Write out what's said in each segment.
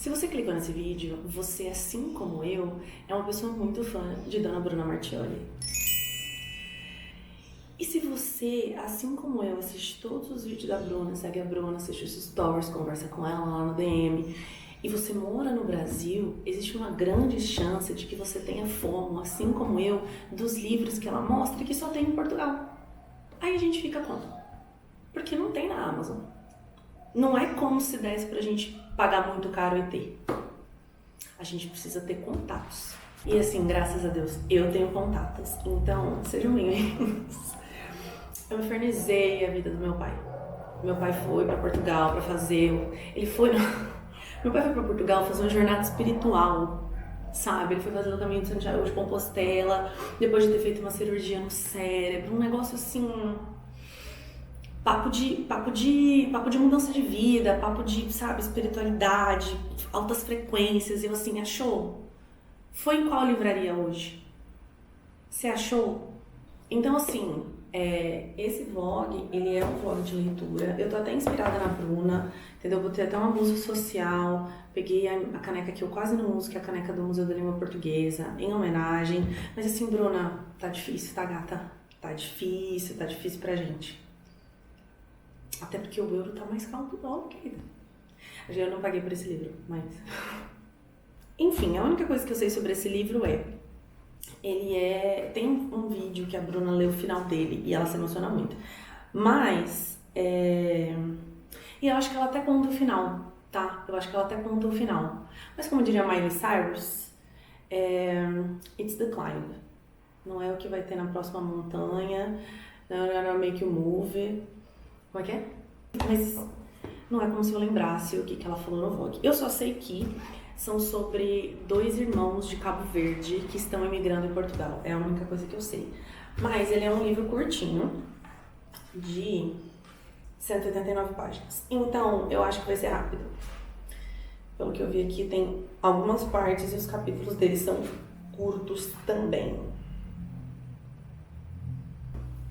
Se você clicou nesse vídeo, você, assim como eu, é uma pessoa muito fã de Dona Bruna Marchioli. E se você, assim como eu, assiste todos os vídeos da Bruna, segue a Bruna, assiste os stories, conversa com ela lá no DM, e você mora no Brasil, existe uma grande chance de que você tenha FOMO, assim como eu, dos livros que ela mostra que só tem em Portugal. Aí a gente fica como? Porque não tem na Amazon. Não é como se desse pra gente pagar muito caro e ter. A gente precisa ter contatos. E assim, graças a Deus, eu tenho contatos. Então, sejam bem-vindos. Eu me infernizei a vida do meu pai. Meu pai foi pra Portugal pra fazer... Ele foi... Meu pai foi pra Portugal fazer uma jornada espiritual, sabe? Ele foi fazer o caminho de Santiago de Compostela, depois de ter feito uma cirurgia no cérebro, um negócio assim... Papo de mudança de vida, papo de, sabe, espiritualidade, altas frequências. Eu assim, achou? Foi em qual livraria hoje? Você achou? Então assim, esse vlog, ele é um vlog de leitura. Eu tô até inspirada na Bruna, entendeu? Botei até uma blusa social, peguei a caneca que eu quase não uso, que é a caneca do Museu da Língua Portuguesa, em homenagem. Mas assim, Bruna, tá difícil, tá, gata? Tá difícil pra gente. Até porque o euro tá mais caro que o dólar, querida. Eu não paguei por esse livro, mas... Enfim, a única coisa que eu sei sobre esse livro tem um vídeo que a Bruna lê o final dele e ela se emociona muito. Mas, e eu acho que ela até conta o final, tá? Eu acho que ela até conta o final. Mas como diria Miley Cyrus, it's the climb. Não é o que vai ter na próxima montanha, não é make you move. Como é que é? Mas não é como se eu lembrasse o que ela falou no vlog. Eu só sei que são sobre 2 irmãos de Cabo Verde que estão emigrando em Portugal. É a única coisa que eu sei. Mas ele é um livro curtinho, de 189 páginas. Então, eu acho que vai ser rápido. Pelo que eu vi aqui, tem algumas partes e os capítulos deles são curtos também.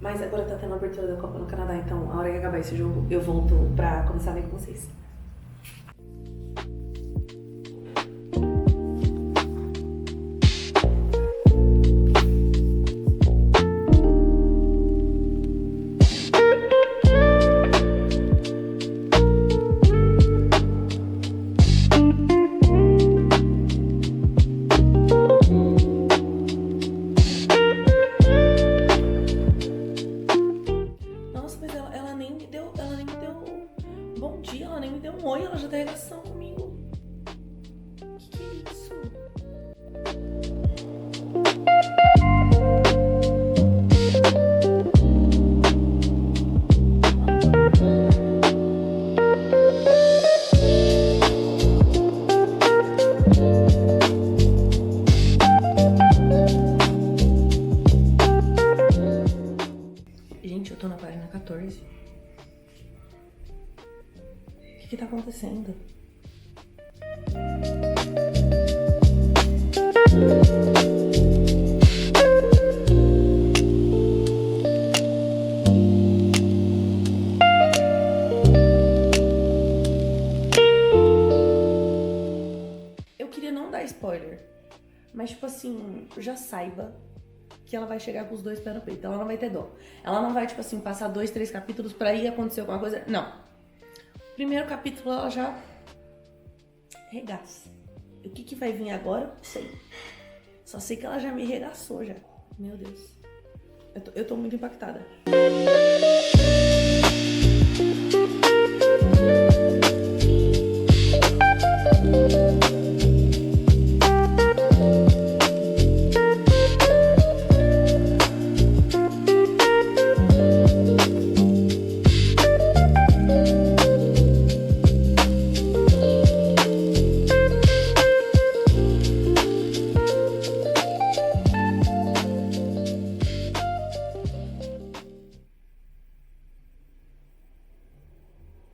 Mas agora tá tendo a abertura da Copa no Canadá, então a hora que acabar esse jogo, eu volto pra começar a ver com vocês. Ela nem me deu bom dia, ela nem me deu um oi, ela já tá em regação comigo. Que é isso? Gente, eu tô na página 14. O que tá acontecendo? Eu queria não dar spoiler, mas tipo assim, já saiba que ela vai chegar com os 2 pés no peito. Ela não vai ter dó. Ela não vai, tipo assim, passar 2, 3 capítulos pra ir acontecer alguma coisa. Não. Primeiro capítulo ela já regaça. O que vai vir agora? Não sei. Só sei que ela já me regaçou já. Meu Deus. Eu tô muito impactada.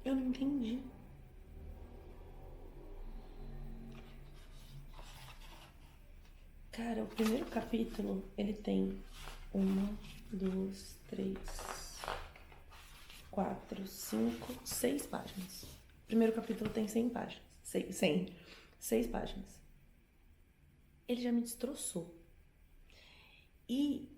Eu não entendi. Cara, o primeiro capítulo, ele tem 1, 2, 3, 4, 5, 6 páginas. O primeiro capítulo tem 100 páginas. 100. 6 páginas. Ele já me destroçou. E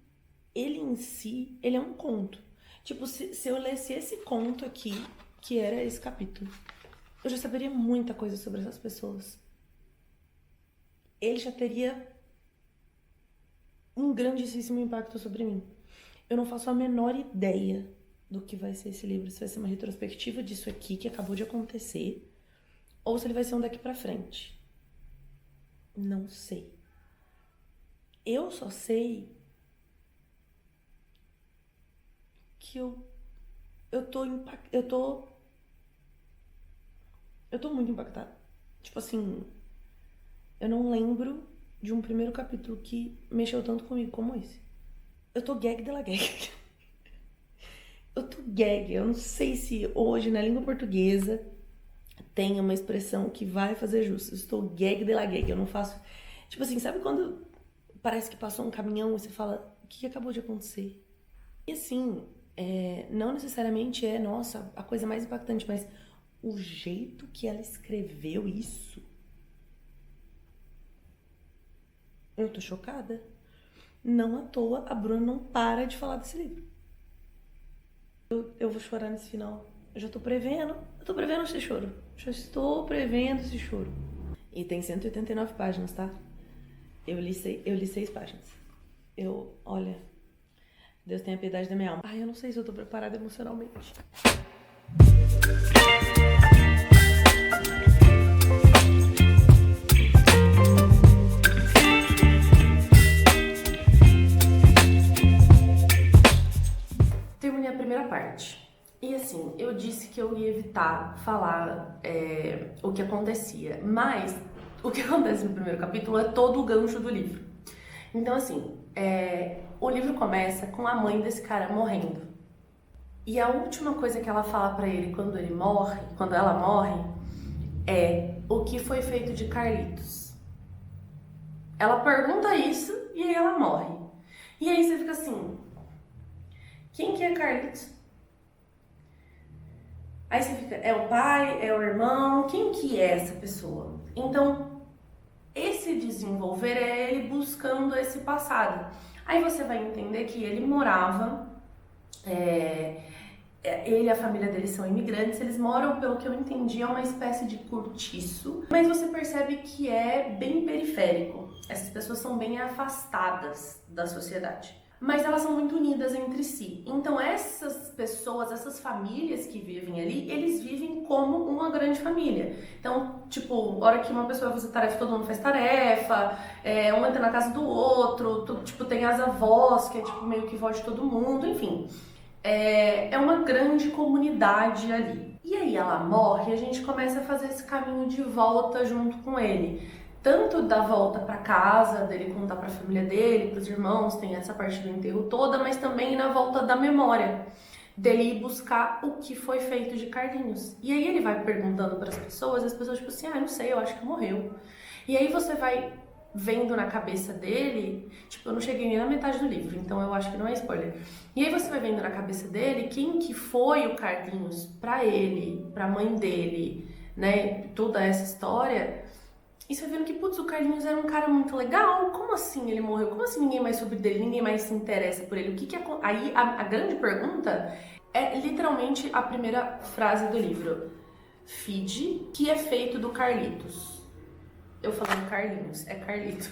ele em si, ele é um conto. Tipo, se eu lesse esse conto aqui, que era esse capítulo, eu já saberia muita coisa sobre essas pessoas. Ele já teria um grandíssimo impacto sobre mim. Eu não faço a menor ideia do que vai ser esse livro. Se vai ser uma retrospectiva disso aqui que acabou de acontecer, ou se ele vai ser um daqui pra frente. Não sei. Eu só sei que eu tô muito impactada. Tipo assim, eu não lembro de um primeiro capítulo que mexeu tanto comigo como esse. Eu tô gag de la gag. Eu tô gag. Eu não sei se hoje na língua portuguesa tem uma expressão que vai fazer justo. Eu estou gag de la gag. Eu não faço... Tipo assim, sabe quando parece que passou um caminhão e você fala, o que acabou de acontecer? E assim, não necessariamente nossa, a coisa mais impactante, mas o jeito que ela escreveu isso, eu tô chocada. Não à toa, a Bruna não para de falar desse livro. Eu vou chorar nesse final. Eu já tô prevendo esse choro. Já estou prevendo esse choro. E tem 189 páginas, tá? Eu li 6 páginas. Olha, Deus tenha piedade da minha alma. Ai, eu não sei se eu tô preparada emocionalmente. Terminei a primeira parte. E assim, eu disse que eu ia evitar falar o que acontecia. Mas o que acontece no primeiro capítulo é todo o gancho do livro. Então assim, o livro começa com a mãe desse cara morrendo. E a última coisa que ela fala pra ele quando ela morre, é o que foi feito de Carlitos. Ela pergunta isso e aí ela morre. E aí você fica assim, quem que é Carlitos? Aí você fica, é o pai, é o irmão, quem que é essa pessoa? Então, esse desenvolver é ele buscando esse passado. Aí você vai entender que ele morava, ele e a família dele são imigrantes, eles moram, pelo que eu entendi, é uma espécie de cortiço, mas você percebe que é bem periférico. Essas pessoas são bem afastadas da sociedade. Mas elas são muito unidas entre si. Então essas pessoas, essas famílias que vivem ali, eles vivem como uma grande família. Então, tipo, a hora que uma pessoa vai fazer tarefa, todo mundo faz tarefa, um entra na casa do outro, tipo, tem as avós, que é tipo meio que vó de todo mundo, enfim. É uma grande comunidade ali. E aí ela morre e a gente começa a fazer esse caminho de volta junto com ele. Tanto da volta para casa, dele contar para a família dele, para os irmãos, tem essa parte do enterro toda, mas também na volta da memória, dele ir buscar o que foi feito de Carlinhos. E aí ele vai perguntando para as pessoas tipo assim, não sei, eu acho que morreu. E aí você vai vendo na cabeça dele, tipo, eu não cheguei nem na metade do livro, então eu acho que não é spoiler. E aí você vai vendo na cabeça dele quem que foi o Carlinhos para ele, para a mãe dele, né, toda essa história. E você vai vendo que, putz, o Carlinhos era um cara muito legal. Como assim ele morreu? Como assim ninguém mais soube dele? Ninguém mais se interessa por ele? Aí a grande pergunta é literalmente a primeira frase do livro. Feed, que é feito do Carlitos. Eu falando Carlinhos, é Carlitos.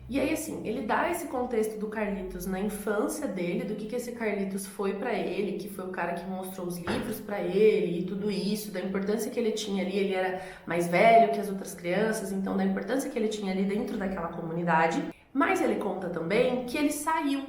E aí, assim, ele dá esse contexto do Carlitos na infância dele, do que esse Carlitos foi pra ele, que foi o cara que mostrou os livros pra ele e tudo isso, da importância que ele tinha ali. Ele era mais velho que as outras crianças, então da importância que ele tinha ali dentro daquela comunidade. Mas ele conta também que ele saiu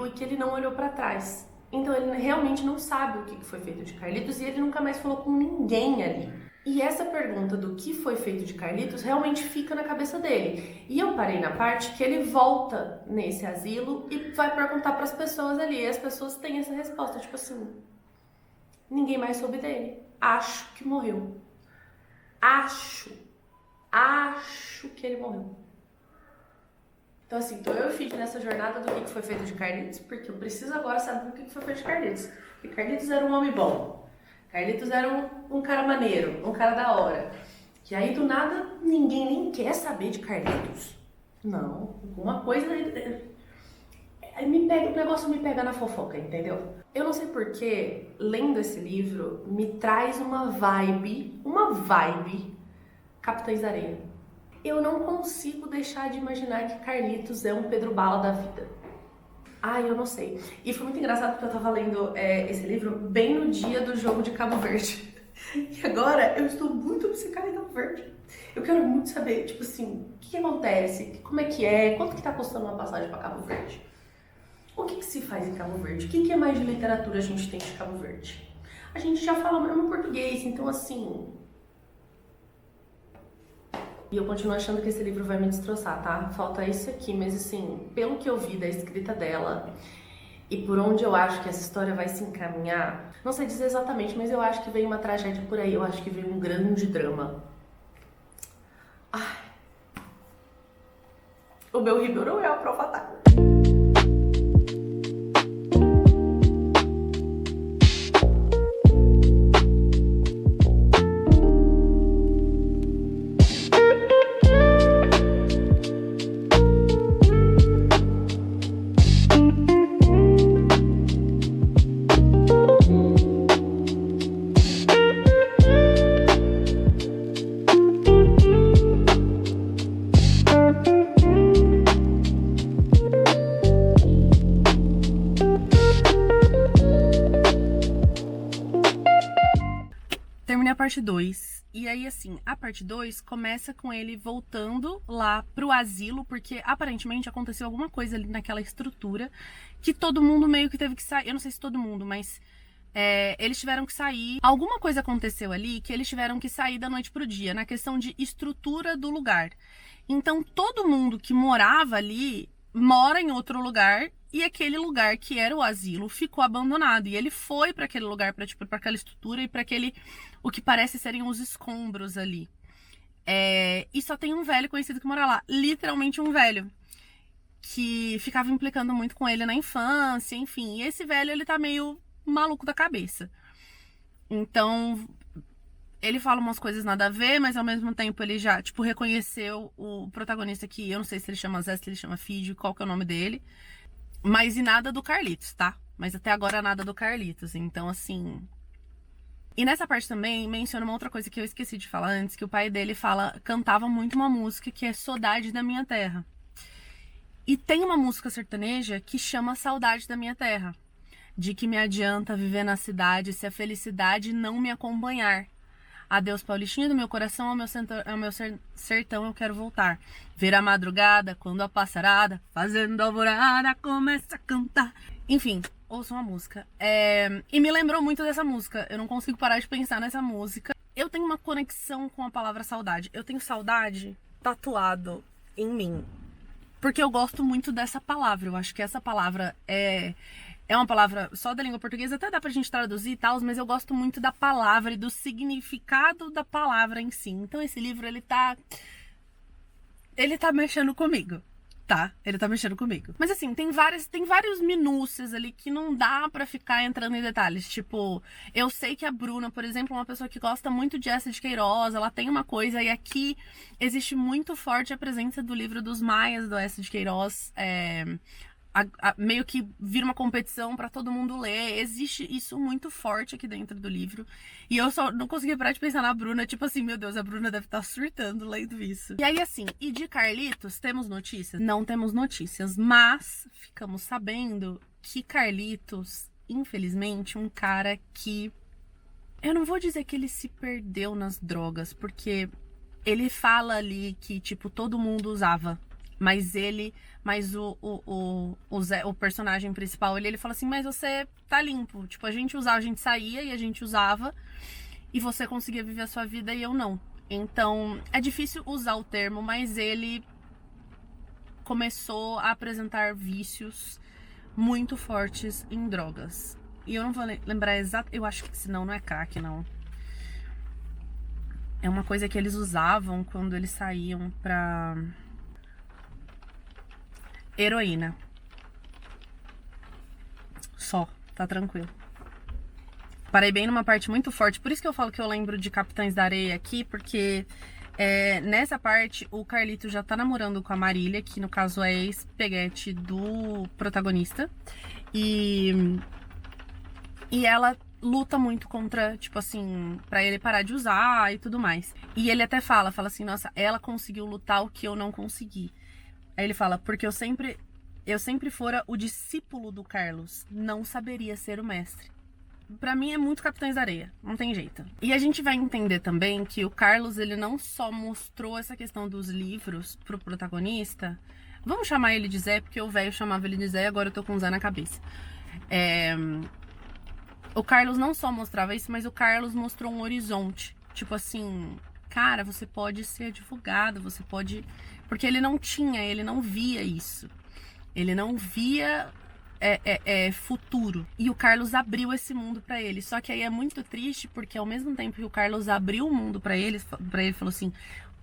e que ele não olhou pra trás. Então ele realmente não sabe o que foi feito de Carlitos e ele nunca mais falou com ninguém ali. E essa pergunta do que foi feito de Carlitos realmente fica na cabeça dele. E eu parei na parte que ele volta nesse asilo e vai perguntar para as pessoas ali. E as pessoas têm essa resposta, tipo assim, ninguém mais soube dele. Acho que morreu. Acho que ele morreu. Então assim, eu e o Fid nessa jornada do que foi feito de Carlitos, porque eu preciso agora saber o que foi feito de Carlitos. Porque Carlitos era um homem bom. Carlitos era um cara maneiro, um cara da hora. E aí, do nada, ninguém nem quer saber de Carlitos. Não, alguma coisa... o negócio me pega na fofoca, entendeu? Eu não sei porquê, lendo esse livro, me traz uma vibe Capitães da Areia. Eu não consigo deixar de imaginar que Carlitos é um Pedro Bala da vida. Ai, eu não sei. E foi muito engraçado porque eu tava lendo esse livro bem no dia do jogo de Cabo Verde. E agora eu estou muito obcecada em Cabo Verde. Eu quero muito saber, tipo assim, o que acontece, como é que é, quanto que tá custando uma passagem pra Cabo Verde? O que se faz em Cabo Verde? O que mais de literatura a gente tem de Cabo Verde? A gente já fala mesmo português, então assim... E eu continuo achando que esse livro vai me destroçar, tá? Falta isso aqui, mas assim, pelo que eu vi da escrita dela e por onde eu acho que essa história vai se encaminhar, não sei dizer exatamente, mas eu acho que vem uma tragédia por aí, eu acho que vem um grande drama. Ai. O meu Ribeiro é a prova d'água. Terminei a parte 2, e aí assim, a parte 2 começa com ele voltando lá pro asilo, porque aparentemente aconteceu alguma coisa ali naquela estrutura, que todo mundo meio que teve que sair, eu não sei se todo mundo, mas eles tiveram que sair, alguma coisa aconteceu ali que eles tiveram que sair da noite pro dia, na questão de estrutura do lugar. Então todo mundo que morava ali, mora em outro lugar, e aquele lugar que era o asilo ficou abandonado, e ele foi para aquele lugar, para tipo, para aquela estrutura e para aquele, o que parece serem os escombros ali. E só tem um velho conhecido que mora lá, literalmente um velho, que ficava implicando muito com ele na infância, enfim. E esse velho, ele tá meio maluco da cabeça. Então, ele fala umas coisas nada a ver, mas ao mesmo tempo ele já, tipo, reconheceu o protagonista que, eu não sei se ele chama Zé, se ele chama Fídio, qual que é o nome dele. Mas e nada do Carlitos, tá? Mas até agora nada do Carlitos, então assim... E nessa parte também menciona uma outra coisa que eu esqueci de falar antes, que o pai dele cantava muito uma música que é Saudade da Minha Terra. E tem uma música sertaneja que chama Saudade da Minha Terra. De que me adianta viver na cidade se a felicidade não me acompanhar. Adeus, Paulistinha do meu coração, ao meu sertão eu quero voltar. Ver a madrugada, quando a passarada, fazendo alvorada, começa a cantar. Enfim, ouçam a música. E me lembrou muito dessa música. Eu não consigo parar de pensar nessa música. Eu tenho uma conexão com a palavra saudade. Eu tenho saudade tatuado em mim. Porque eu gosto muito dessa palavra. Eu acho que essa palavra é uma palavra só da língua portuguesa, até dá pra gente traduzir e tal, mas eu gosto muito da palavra e do significado da palavra em si. Então esse livro, ele tá mexendo comigo, tá? Ele tá mexendo comigo. Mas assim, tem vários minúcias ali que não dá pra ficar entrando em detalhes. Tipo, eu sei que a Bruna, por exemplo, é uma pessoa que gosta muito de Eça de Queiroz, ela tem uma coisa, e aqui existe muito forte a presença do livro dos Maias, do Eça de Queiroz, meio que vira uma competição pra todo mundo ler. Existe isso muito forte aqui dentro do livro. E eu só não consegui parar de pensar na Bruna. Tipo assim, meu Deus, a Bruna deve estar surtando lendo isso. E aí assim, e de Carlitos, temos notícias? Não temos notícias, mas ficamos sabendo que Carlitos, infelizmente, um cara que... Eu não vou dizer que ele se perdeu nas drogas, porque ele fala ali que, tipo, todo mundo usava. Mas o personagem principal, ele fala assim, mas você tá limpo. Tipo, a gente saía e a gente usava, e você conseguia viver a sua vida e eu não. Então, é difícil usar o termo, mas ele começou a apresentar vícios muito fortes em drogas. E eu não vou lembrar exato, eu acho que senão não é crack, não. É uma coisa que eles usavam quando eles saíam pra... Heroína. Só, tá tranquilo. Parei bem numa parte muito forte, por isso que eu falo que eu lembro de Capitães da Areia aqui, porque Nessa parte, o Carlito já tá namorando com a Marília, que no caso é ex-peguete do protagonista. E ela luta muito contra, tipo assim, pra ele parar de usar e tudo mais. E ele até fala assim, nossa, ela conseguiu lutar o que eu não consegui. Aí ele fala, porque eu sempre fora o discípulo do Carlos, não saberia ser o mestre. Pra mim é muito Capitães da Areia, não tem jeito. E a gente vai entender também que o Carlos, ele não só mostrou essa questão dos livros pro protagonista. Vamos chamar ele de Zé, porque o velho chamava ele de Zé e agora eu tô com o Zé na cabeça. O Carlos não só mostrava isso, mas o Carlos mostrou um horizonte. Tipo assim, cara, você pode ser advogado, você pode... Porque ele não via isso. Ele não via futuro. E o Carlos abriu esse mundo pra ele. Só que aí é muito triste, porque ao mesmo tempo que o Carlos abriu o mundo pra ele falou assim,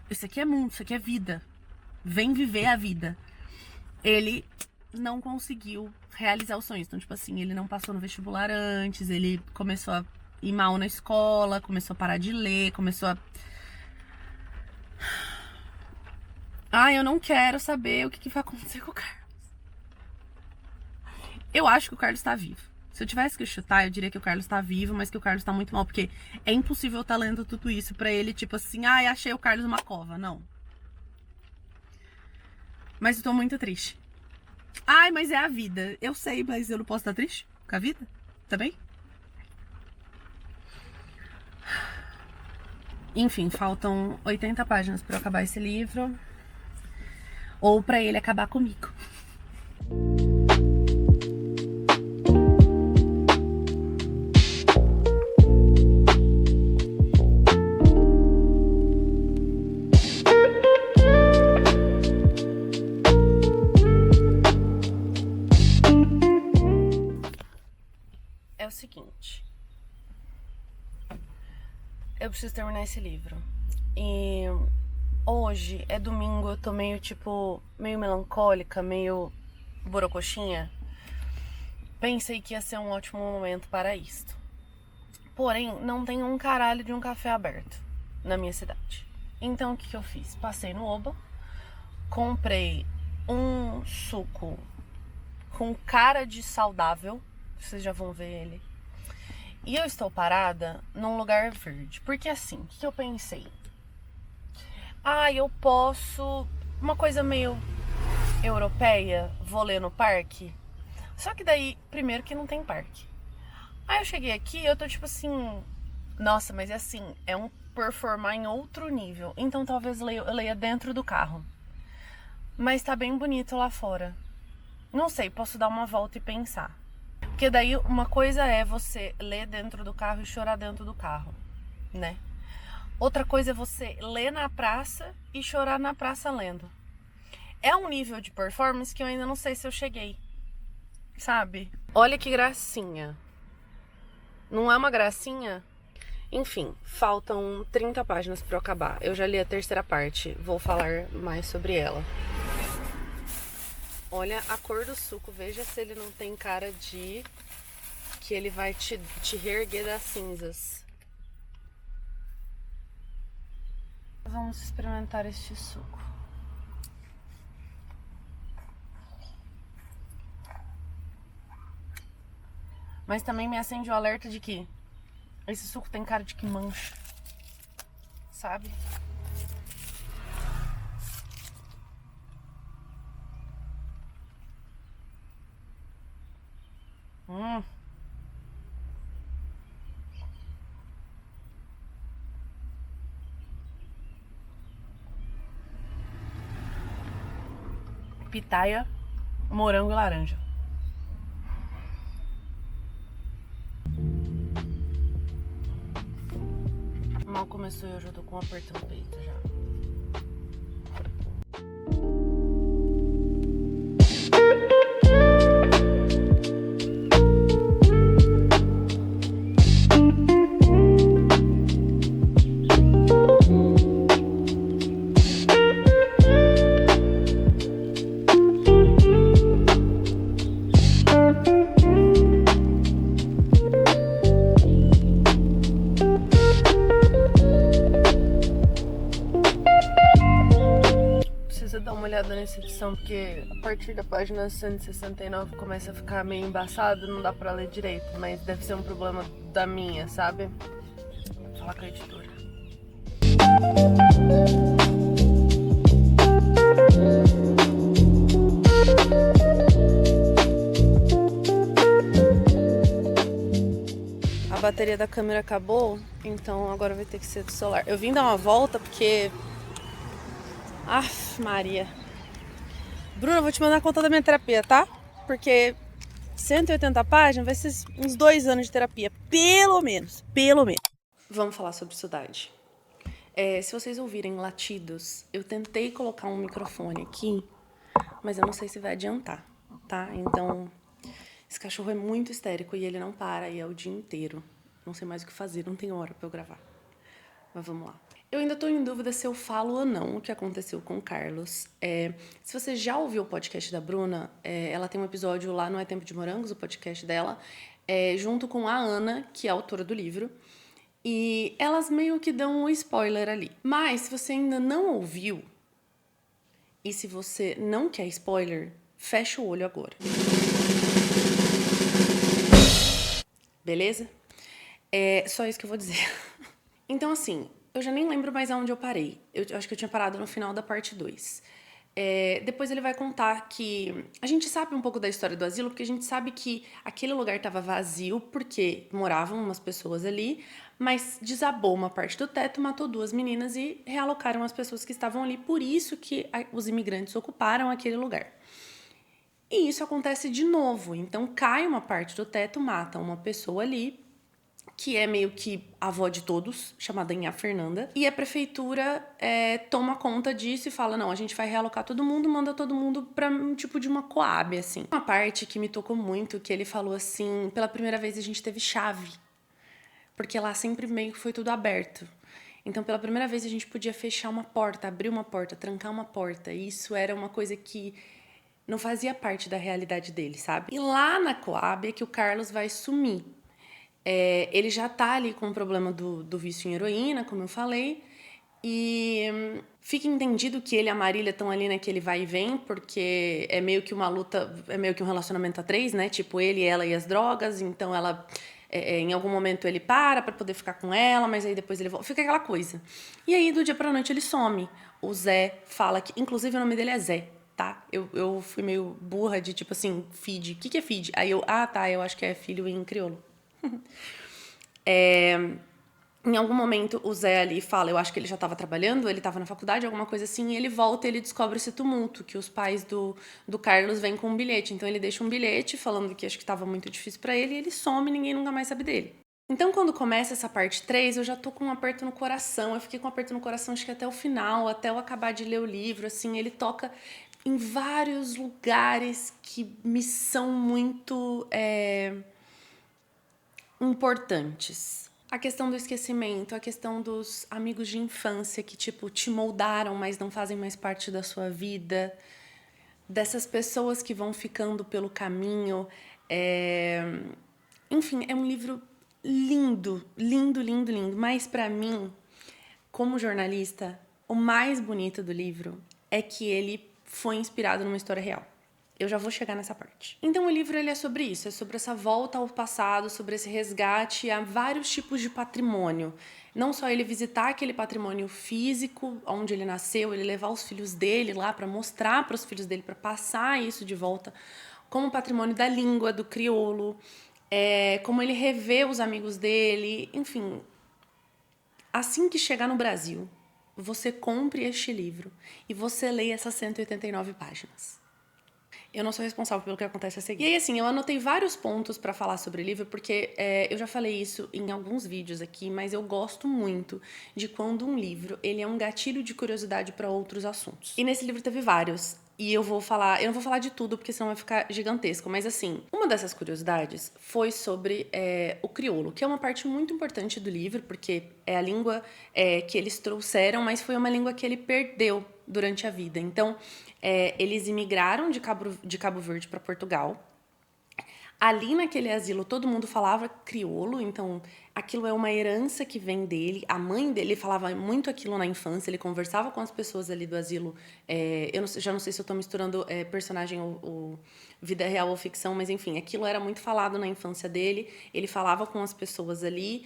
isso aqui é mundo, isso aqui é vida. Vem viver a vida. Ele não conseguiu realizar os sonhos. Então, tipo assim, ele não passou no vestibular antes, ele começou a ir mal na escola, começou a parar de ler, começou a... eu não quero saber o que vai acontecer com o Carlos. Eu acho que o Carlos tá vivo. Se eu tivesse que chutar, eu diria que o Carlos tá vivo, mas que o Carlos tá muito mal, porque é impossível estar lendo tudo isso pra ele, tipo assim, achei o Carlos numa cova. Não. Mas eu tô muito triste. Mas é a vida. Eu sei, mas eu não posso estar triste com a vida? Também? Enfim, faltam 80 páginas pra eu acabar esse livro. Ou pra ele acabar comigo. É o seguinte, eu preciso terminar esse livro. E hoje é domingo, eu tô meio melancólica, meio borocoxinha. Pensei que ia ser um ótimo momento para isto. Porém, não tem um caralho de um café aberto na minha cidade. Então o que eu fiz? Passei no Oba, comprei um suco com cara de saudável. Vocês já vão ver ele. E eu estou parada num lugar verde. Porque assim, o que eu pensei? Eu posso... Uma coisa meio europeia, vou ler no parque. Só que daí, primeiro que não tem parque. Aí eu cheguei aqui e eu tô tipo assim... Nossa, mas é assim, é um performar em outro nível. Então talvez eu leia dentro do carro. Mas tá bem bonito lá fora. Não sei, posso dar uma volta e pensar. Porque daí uma coisa é você ler dentro do carro e chorar dentro do carro, né? Outra coisa é você ler na praça e chorar na praça lendo. É um nível de performance que eu ainda não sei se eu cheguei, sabe? Olha que gracinha. Não é uma gracinha? Enfim, faltam 30 páginas pra eu acabar. Eu já li a terceira parte, vou falar mais sobre ela. Olha a cor do suco, veja se ele não tem cara de que ele vai te reerguer das cinzas. Vamos experimentar este suco. Mas também me acende o alerta de que esse suco tem cara de que mancha, sabe? Pitaia, morango e laranja. Mal começou e eu já tô com um aperto no peito já. você dar uma olhada nessa edição, porque a partir da página 169 começa a ficar meio embaçado, não dá pra ler direito, mas deve ser um problema da minha, sabe? Vou falar com a editora. A bateria da câmera acabou, então agora vai ter que ser do celular. Eu vim dar uma volta porque... Aff, Maria. Bruna, eu vou te mandar a conta da minha terapia, tá? Porque 180 páginas vai ser uns 2 anos de terapia. Pelo menos. Pelo menos. Vamos falar sobre saudade. Se vocês ouvirem latidos, eu tentei colocar um microfone aqui, mas eu não sei se vai adiantar, tá? Então, esse cachorro é muito histérico e ele não para, e é o dia inteiro. Não sei mais o que fazer, não tem hora pra eu gravar. Mas vamos lá. Eu ainda tô em dúvida se eu falo ou não o que aconteceu com o Carlos. Se você já ouviu o podcast da Bruna, ela tem um episódio lá no É Tempo de Morangos, o podcast dela, junto com a Ana, que é a autora do livro. E elas meio que dão um spoiler ali. Mas se você ainda não ouviu, e se você não quer spoiler, fecha o olho agora. Beleza? Só isso que eu vou dizer. Então, assim, eu já nem lembro mais aonde eu parei. Eu acho que eu tinha parado no final da parte 2. Depois ele vai contar que... A gente sabe um pouco da história do asilo, porque a gente sabe que aquele lugar estava vazio, porque moravam umas pessoas ali, mas desabou uma parte do teto, matou 2 meninas e realocaram as pessoas que estavam ali. Por isso que os imigrantes ocuparam aquele lugar. E isso acontece de novo. Então, cai uma parte do teto, mata uma pessoa ali, que é meio que a avó de todos, chamada Inha Fernanda. E a prefeitura toma conta disso e fala, não, a gente vai realocar todo mundo, manda todo mundo pra um tipo de uma coab, assim. Uma parte que me tocou muito, que ele falou assim, pela primeira vez a gente teve chave. Porque lá sempre meio que foi tudo aberto. Então, pela primeira vez a gente podia fechar uma porta, abrir uma porta, trancar uma porta. E isso era uma coisa que não fazia parte da realidade dele, sabe? E lá na coab é que o Carlos vai sumir. Ele já tá ali com o problema do vício em heroína, como eu falei, e fica entendido que ele e a Marília estão ali naquele vai e vem, porque é meio que uma luta, é meio que um relacionamento a 3, né? Tipo, ele, ela e as drogas, então ela... em algum momento ele para pra poder ficar com ela, mas aí depois ele volta, fica aquela coisa. E aí, do dia pra noite, ele some. O Zé fala que... Inclusive, o nome dele é Zé, tá? Eu fui meio burra de, tipo assim, feed. O que é feed? Aí eu... Ah, tá, eu acho que é filho em crioulo. Em algum momento o Zé ali fala, eu acho que ele já estava trabalhando, ele estava na faculdade, alguma coisa assim, e ele volta e ele descobre esse tumulto, que os pais do Carlos vêm com um bilhete. Então ele deixa um bilhete falando que acho que estava muito difícil para ele, e ele some e ninguém nunca mais sabe dele. Então quando começa essa parte 3, eu já tô com um aperto no coração, eu fiquei com um aperto no coração acho que até o final, até eu acabar de ler o livro, assim, ele toca em vários lugares que me são muito... importantes. A questão do esquecimento, a questão dos amigos de infância que, tipo, te moldaram, mas não fazem mais parte da sua vida. Dessas pessoas que vão ficando pelo caminho. Enfim, é um livro lindo, lindo, lindo, lindo. Mas, pra mim, como jornalista, o mais bonito do livro é que ele foi inspirado numa história real. Eu já vou chegar nessa parte. Então o livro ele é sobre isso, é sobre essa volta ao passado, sobre esse resgate a vários tipos de patrimônio. Não só ele visitar aquele patrimônio físico, onde ele nasceu, ele levar os filhos dele lá para mostrar para os filhos dele, para passar isso de volta, como patrimônio da língua, do crioulo, como ele revê os amigos dele, enfim. Assim que chegar no Brasil, você compre este livro e você leia essas 189 páginas. Eu não sou responsável pelo que acontece a seguir. E aí, assim, eu anotei vários pontos pra falar sobre o livro, porque eu já falei isso em alguns vídeos aqui, mas eu gosto muito de quando um livro ele é um gatilho de curiosidade pra outros assuntos. E nesse livro teve vários. E eu não vou falar de tudo, porque senão vai ficar gigantesco. Mas, assim, uma dessas curiosidades foi sobre o crioulo, que é uma parte muito importante do livro, porque é a língua que eles trouxeram, mas foi uma língua que ele perdeu durante a vida. Então, eles imigraram de Cabo Verde para Portugal. Ali naquele asilo todo mundo falava crioulo, então aquilo é uma herança que vem dele. A mãe dele falava muito aquilo na infância, ele conversava com as pessoas ali do asilo. Já não sei se eu tô misturando personagem ou vida real ou ficção, mas enfim, aquilo era muito falado na infância dele. Ele falava com as pessoas ali.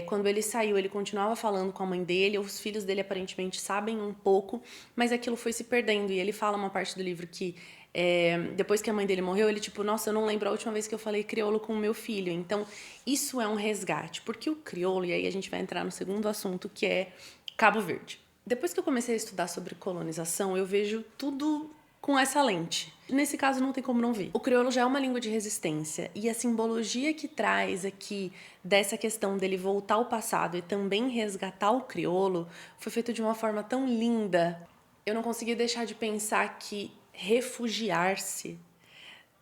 Quando ele saiu, ele continuava falando com a mãe dele. Os filhos dele aparentemente sabem um pouco, mas aquilo foi se perdendo. E ele fala uma parte do livro que depois que a mãe dele morreu, ele tipo, nossa, eu não lembro a última vez que eu falei crioulo com o meu filho. Então, isso é um resgate. Porque o crioulo, e aí a gente vai entrar no segundo assunto, que é Cabo Verde. Depois que eu comecei a estudar sobre colonização, eu vejo tudo com essa lente. Nesse caso, não tem como não ver. O crioulo já é uma língua de resistência, e a simbologia que traz aqui dessa questão dele voltar ao passado e também resgatar o crioulo foi feito de uma forma tão linda. Eu não consegui deixar de pensar que refugiar-se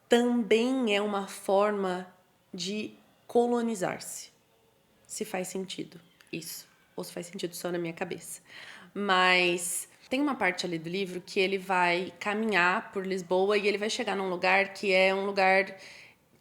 também é uma forma de colonizar-se. Se faz sentido isso, ou se faz sentido só na minha cabeça. Mas tem uma parte ali do livro que ele vai caminhar por Lisboa e ele vai chegar num lugar que é um lugar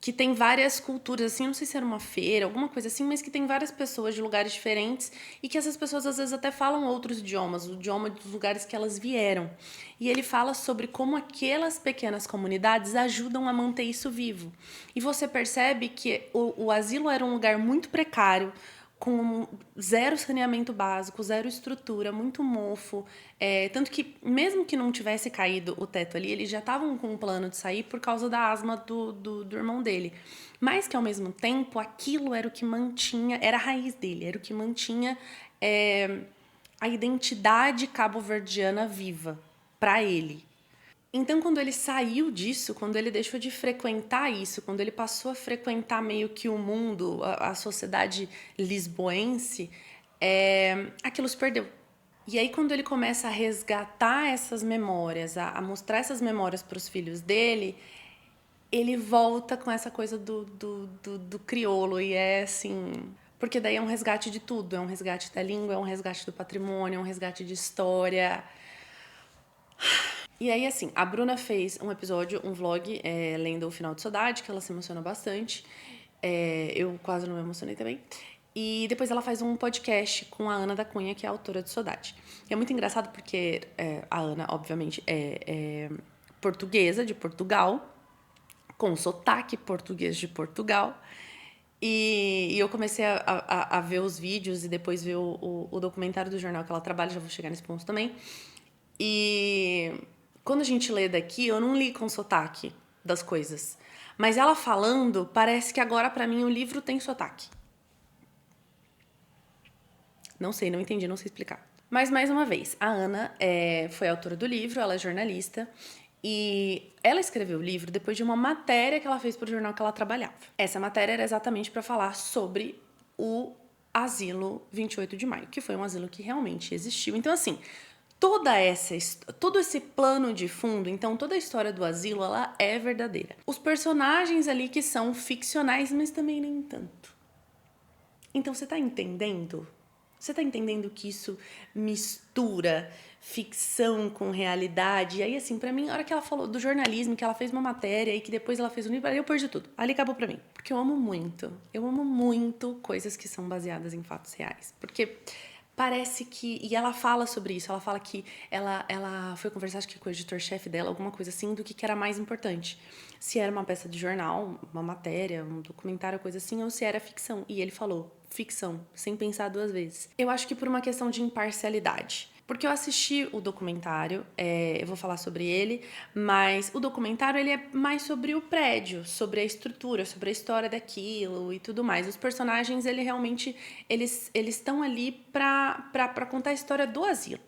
que tem várias culturas, assim, não sei se era uma feira, alguma coisa assim, mas que tem várias pessoas de lugares diferentes e que essas pessoas às vezes até falam outros idiomas, o idioma dos lugares que elas vieram. E ele fala sobre como aquelas pequenas comunidades ajudam a manter isso vivo. E você percebe que o asilo era um lugar muito precário, com zero saneamento básico, zero estrutura, muito mofo. Tanto que, mesmo que não tivesse caído o teto ali, eles já estavam com um plano de sair por causa da asma do irmão dele. Mas que, ao mesmo tempo, aquilo era o que mantinha, era a raiz dele, era o que mantinha a identidade cabo-verdiana viva para ele. Então, quando ele saiu disso, quando ele deixou de frequentar isso, quando ele passou a frequentar meio que o mundo, a sociedade lisboense, aquilo se perdeu. E aí, quando ele começa a resgatar essas memórias, a mostrar essas memórias para os filhos dele, ele volta com essa coisa do crioulo. E é assim... Porque daí é um resgate de tudo. É um resgate da língua, é um resgate do patrimônio, é um resgate de história... E aí, assim, a Bruna fez um episódio, um vlog, lendo O Final de Saudade, que ela se emociona bastante. Eu quase não me emocionei também. E depois ela faz um podcast com a Ana da Cunha, que é a autora de Saudade. E é muito engraçado porque a Ana, obviamente, é portuguesa, de Portugal, com sotaque português de Portugal. E eu comecei a ver os vídeos e depois ver o documentário do jornal que ela trabalha, já vou chegar nesse ponto também. E quando a gente lê daqui, eu não li com sotaque das coisas. Mas ela falando, parece que agora pra mim o livro tem sotaque. Não sei, não entendi, não sei explicar. Mas, mais uma vez, a Ana foi autora do livro, ela é jornalista. E ela escreveu o livro depois de uma matéria que ela fez pro jornal que ela trabalhava. Essa matéria era exatamente para falar sobre o asilo 28 de maio, que foi um asilo que realmente existiu. Então, assim... todo esse plano de fundo, então toda a história do asilo, ela é verdadeira. Os personagens ali que são ficcionais, mas também nem tanto. Então você tá entendendo? Você tá entendendo que isso mistura ficção com realidade? E aí, assim, pra mim, a hora que ela falou do jornalismo, que ela fez uma matéria e que depois ela fez um livro, aí eu perdi tudo. Ali acabou pra mim. Porque eu amo muito coisas que são baseadas em fatos reais. Porque... parece que... E ela fala sobre isso. Ela fala que ela foi conversar, acho que com o editor-chefe dela, alguma coisa assim, do que era mais importante. Se era uma peça de jornal, uma matéria, um documentário, coisa assim, ou se era ficção. E ele falou, ficção, sem pensar duas vezes. Eu acho que por uma questão de imparcialidade. Porque eu assisti o documentário, eu vou falar sobre ele, mas o documentário ele é mais sobre o prédio, sobre a estrutura, sobre a história daquilo e tudo mais. Os personagens, eles estão ali pra contar a história do asilo.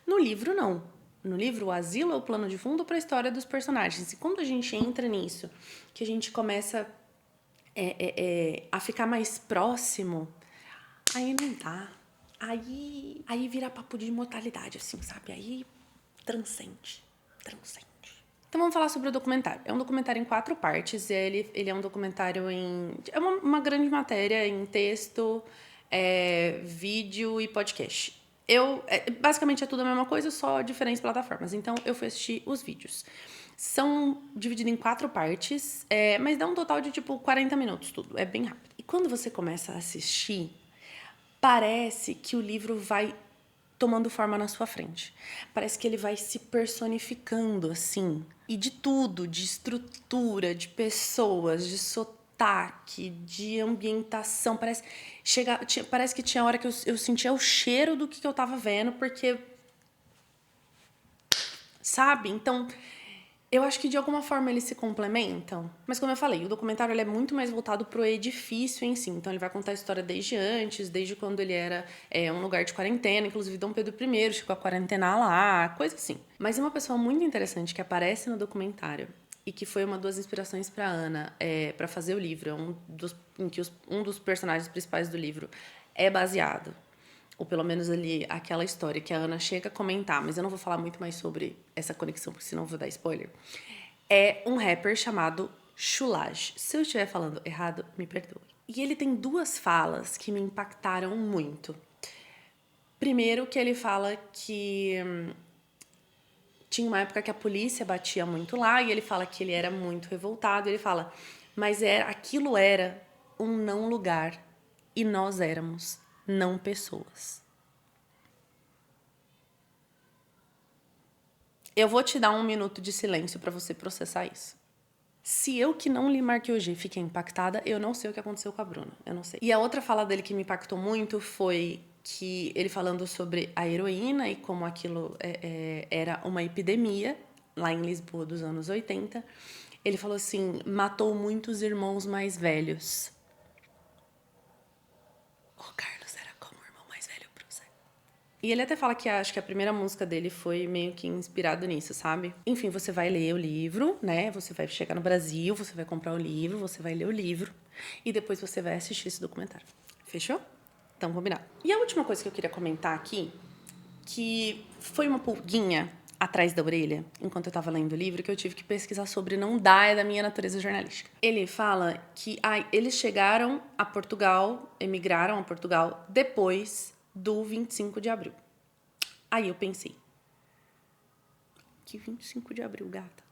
No livro, não. No livro, o asilo é o plano de fundo para a história dos personagens. E quando a gente entra nisso, que a gente começa a ficar mais próximo, aí não dá. Aí vira papo de imortalidade, assim, sabe? Aí transcende. Então vamos falar sobre o documentário. É um documentário em 4 partes. Ele é um documentário em... é uma grande matéria em texto, vídeo e podcast. Basicamente é tudo a mesma coisa, só diferentes plataformas. Então, eu fui assistir os vídeos. São divididos em 4 partes, mas dá um total de, 40 minutos tudo. É bem rápido. E quando você começa a assistir, parece que o livro vai tomando forma na sua frente. Parece que ele vai se personificando, assim. E de tudo, de estrutura, de pessoas, de sotaque, de ambientação. Parece que tinha hora que eu sentia o cheiro do que eu tava vendo, porque... Sabe? Então, eu acho que de alguma forma eles se complementam. Mas como eu falei, o documentário ele é muito mais voltado pro edifício em si. Então ele vai contar a história desde antes, desde quando ele era um lugar de quarentena. Inclusive Dom Pedro I ficou a quarentena lá, coisa assim. Mas uma pessoa muito interessante que aparece no documentário e que foi uma das inspirações para Ana para fazer o livro, em que um dos personagens principais do livro é baseado. Ou pelo menos ali, aquela história que a Ana chega a comentar, mas eu não vou falar muito mais sobre essa conexão, porque senão eu vou dar spoiler. É um rapper chamado Chulage. Se eu estiver falando errado, me perdoe. E ele tem 2 falas que me impactaram muito. Primeiro, que ele fala que tinha uma época que a polícia batia muito lá, e ele fala que ele era muito revoltado. Ele fala, mas aquilo era um não lugar, e nós éramos não pessoas. Eu vou te dar 1 minuto de silêncio para você processar isso. Se eu que não li Marc-Augé fiquei impactada, eu não sei o que aconteceu com a Bruna. Eu não sei. E a outra fala dele que me impactou muito foi que ele falando sobre a heroína e como aquilo era uma epidemia, lá em Lisboa dos anos 80. Ele falou assim, matou muitos irmãos mais velhos. O Carlos era como o irmão mais velho pro Zé. E ele até fala que acho que a primeira música dele foi meio que inspirado nisso, sabe? Enfim, você vai ler o livro, né? Você vai chegar no Brasil, você vai comprar o livro, você vai ler o livro e depois você vai assistir esse documentário. Fechou? Então, combinado. E a última coisa que eu queria comentar aqui, que foi uma pulguinha atrás da orelha, enquanto eu tava lendo o livro, que eu tive que pesquisar sobre, não dá, é da minha natureza jornalística. Ele fala que eles chegaram a Portugal, emigraram a Portugal depois do 25 de abril. Aí eu pensei, que 25 de abril, gata?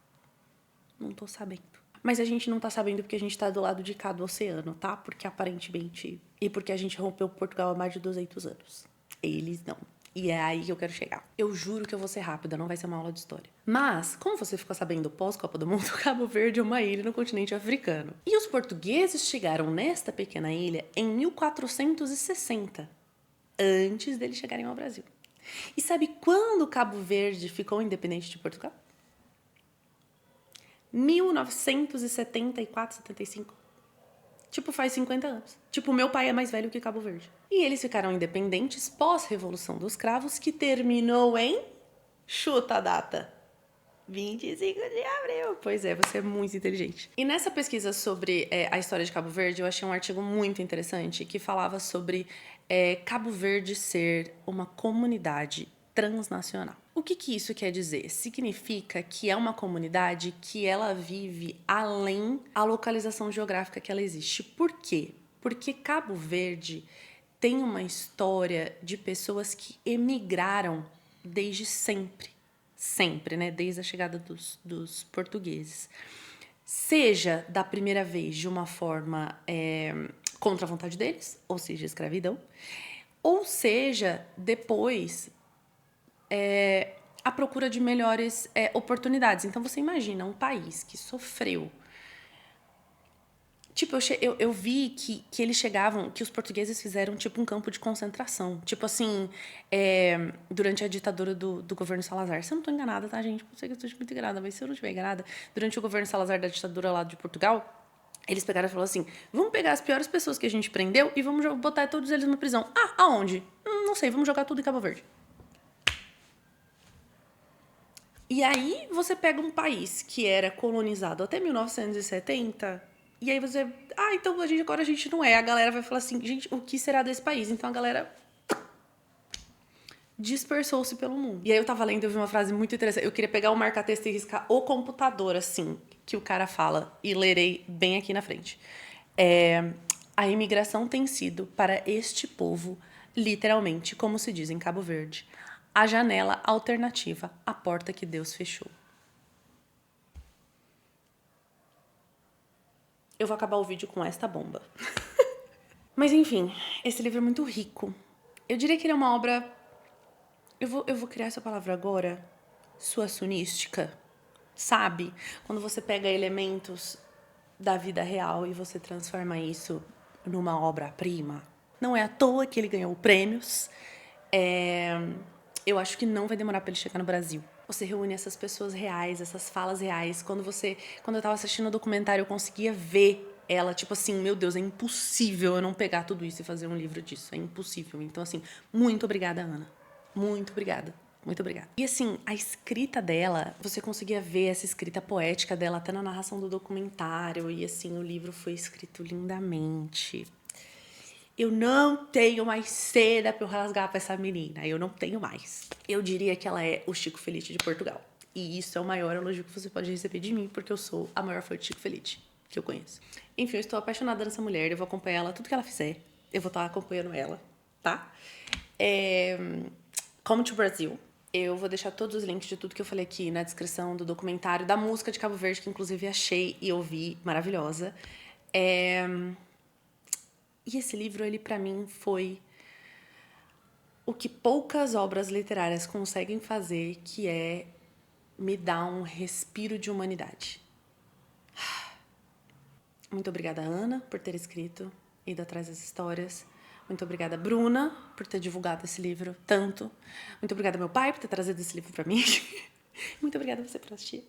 Não tô sabendo. Mas a gente não tá sabendo porque a gente tá do lado de cá do oceano, tá? Porque aparentemente... E porque a gente rompeu Portugal há mais de 200 anos. Eles não. E é aí que eu quero chegar. Eu juro que eu vou ser rápida, não vai ser uma aula de história. Mas, como você ficou sabendo pós-Copa do Mundo, Cabo Verde é uma ilha no continente africano. E os portugueses chegaram nesta pequena ilha em 1460, antes deles chegarem ao Brasil. E sabe quando Cabo Verde ficou independente de Portugal? 1974, 75. Tipo, faz 50 anos. Tipo, meu pai é mais velho que Cabo Verde. E eles ficaram independentes pós-Revolução dos Cravos, que terminou em... Chuta a data. 25 de abril. Pois é, você é muito inteligente. E nessa pesquisa sobre a história de Cabo Verde, eu achei um artigo muito interessante que falava sobre Cabo Verde ser uma comunidade transnacional. O que isso quer dizer? Significa que é uma comunidade que ela vive além da localização geográfica que ela existe. Por quê? Porque Cabo Verde tem uma história de pessoas que emigraram desde sempre. Sempre, né? Desde a chegada dos portugueses. Seja da primeira vez de uma forma contra a vontade deles, ou seja, escravidão, ou seja, depois a procura de melhores oportunidades. Então, você imagina um país que sofreu. Tipo, eu vi que eles chegavam, que os portugueses fizeram, tipo, um campo de concentração. Tipo assim, durante a ditadura do governo Salazar. Se eu não tô enganada, tá, gente? Não sei que eu estou muito enganada, mas se eu não estiver enganada, durante o governo Salazar da ditadura lá de Portugal, eles pegaram e falaram assim, vamos pegar as piores pessoas que a gente prendeu e vamos botar todos eles numa prisão. Ah, aonde? Não sei, vamos jogar tudo em Cabo Verde. E aí você pega um país que era colonizado até 1970... E aí você... então agora a gente não é. A galera vai falar assim, gente, o que será desse país? Então a galera dispersou-se pelo mundo. E aí eu tava lendo, eu vi uma frase muito interessante. Eu queria pegar o marca-texto e riscar o computador, assim, que o cara fala. E lerei bem aqui na frente. A imigração tem sido, para este povo, literalmente, como se diz em Cabo Verde, a janela alternativa à porta que Deus fechou. Eu vou acabar o vídeo com esta bomba. Mas enfim, esse livro é muito rico. Eu diria que ele é uma obra... Eu vou criar essa palavra agora. Suassunística. Sabe? Quando você pega elementos da vida real e você transforma isso numa obra-prima. Não é à toa que ele ganhou prêmios. Eu acho que não vai demorar pra ele chegar no Brasil. Você reúne essas pessoas reais, essas falas reais. Quando eu tava assistindo o documentário, eu conseguia ver ela, tipo assim, meu Deus, é impossível eu não pegar tudo isso e fazer um livro disso. É impossível. Então, assim, muito obrigada, Ana. Muito obrigada. Muito obrigada. E assim, a escrita dela, você conseguia ver essa escrita poética dela até na narração do documentário. E assim, o livro foi escrito lindamente. Eu não tenho mais seda pra eu rasgar pra essa menina. Eu não tenho mais. Eu diria que ela é o Chico Felitti de Portugal. E isso é o maior elogio que você pode receber de mim, porque eu sou a maior fã de Chico Felitti que eu conheço. Enfim, eu estou apaixonada nessa mulher. Eu vou acompanhar ela, tudo que ela fizer. Eu vou estar acompanhando ela, tá? Come to Brasil. Eu vou deixar todos os links de tudo que eu falei aqui na descrição do documentário, da música de Cabo Verde, que inclusive achei e ouvi, maravilhosa. E esse livro, ele pra mim foi o que poucas obras literárias conseguem fazer, que é me dar um respiro de humanidade. Muito obrigada, Ana, por ter escrito e ido atrás das histórias. Muito obrigada, Bruna, por ter divulgado esse livro tanto. Muito obrigada, meu pai, por ter trazido esse livro pra mim. Muito obrigada a você por assistir.